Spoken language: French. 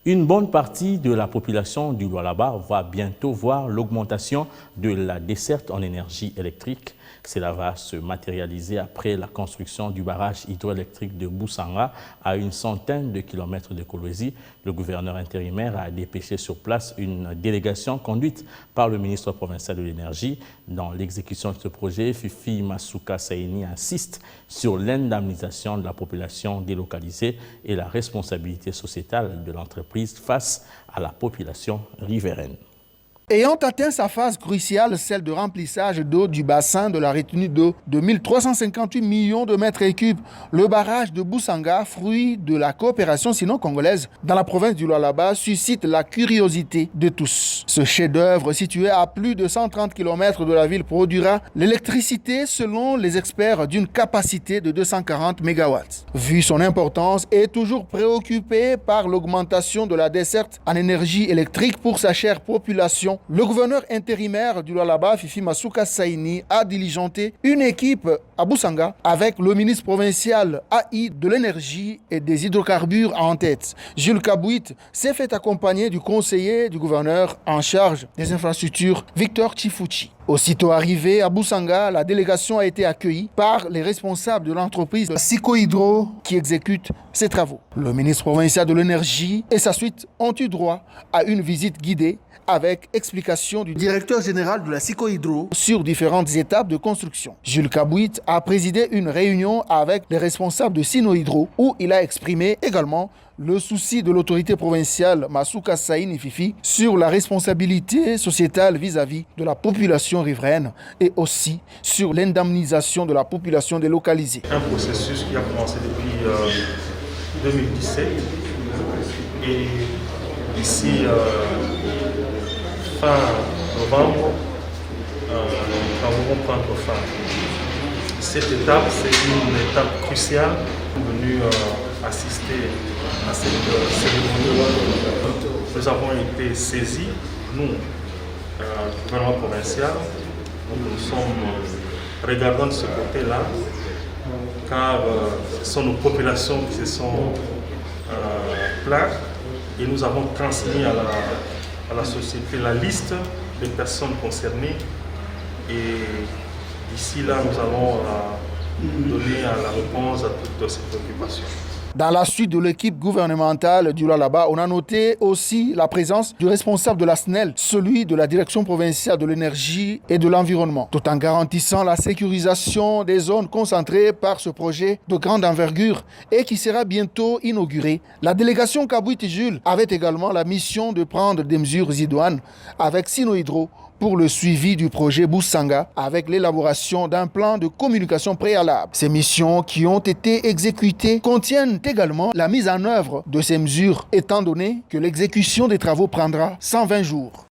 Une bonne partie de la population du Lualaba va bientôt voir l'augmentation de la desserte en énergie électrique. Cela va se matérialiser après la construction du barrage hydroélectrique de Boussanga à une centaine de kilomètres de Kolwezi. Le gouverneur intérimaire a dépêché sur place une délégation conduite par le ministre provincial de l'énergie. Dans l'exécution de ce projet, Fifi Masuka Saini insiste sur l'indemnisation de la population délocalisée et la responsabilité sociétale de l'entreprise face à la population riveraine. Ayant atteint sa phase cruciale, celle de remplissage d'eau du bassin de la retenue d'eau de 1358 millions de mètres cubes, le barrage de Boussanga, fruit de la coopération sino-congolaise dans la province du Lualaba, suscite la curiosité de tous. Ce chef-d'œuvre situé à plus de 130 km de la ville produira l'électricité selon les experts d'une capacité de 240 MW. Vu son importance et toujours préoccupé par l'augmentation de la desserte en énergie électrique pour sa chère population, le gouverneur intérimaire du Lualaba, Fifi Masuka Saini, a diligenté une équipe à Boussanga avec le ministre provincial AI de l'énergie et des hydrocarbures en tête. Jules Kabouit s'est fait accompagner du conseiller du gouverneur en charge des infrastructures, Victor Chifuchi. Aussitôt arrivé à Boussanga, la délégation a été accueillie par les responsables de l'entreprise Siko Hydro qui exécute ces travaux. Le ministre provincial de l'énergie et sa suite ont eu droit à une visite guidée avec explication du directeur général de la Siko Hydro sur différentes étapes de construction. Jules Kabouit a présidé une réunion avec les responsables de Sino Hydro où il a exprimé également le souci de l'autorité provinciale Masuka Saini Fifi sur la responsabilité sociétale vis-à-vis de la population riveraine et aussi sur l'indemnisation de la population délocalisée. Un processus qui a commencé depuis 2017 et ici fin novembre, nous allons prendre fin. Cette étape, c'est une étape cruciale. Nous sommes venus assister à cette cérémonie. Nous avons été saisis, nous, gouvernement provincial, nous sommes regardant de ce côté-là, car ce sont nos populations qui se sont plaintes et nous avons transmis à la société la liste des personnes concernées et d'ici là nous allons donner la réponse à toutes ces préoccupations. Dans la suite de l'équipe gouvernementale du Lualaba, on a noté aussi la présence du responsable de la SNEL, celui de la Direction provinciale de l'énergie et de l'environnement, tout en garantissant la sécurisation des zones concentrées par ce projet de grande envergure et qui sera bientôt inauguré. La délégation Kabouit Jules avait également la mission de prendre des mesures idoines avec Sino Hydro pour le suivi du projet Boussanga avec l'élaboration d'un plan de communication préalable. Ces missions qui ont été exécutées contiennent également la mise en œuvre de ces mesures étant donné que l'exécution des travaux prendra 120 jours.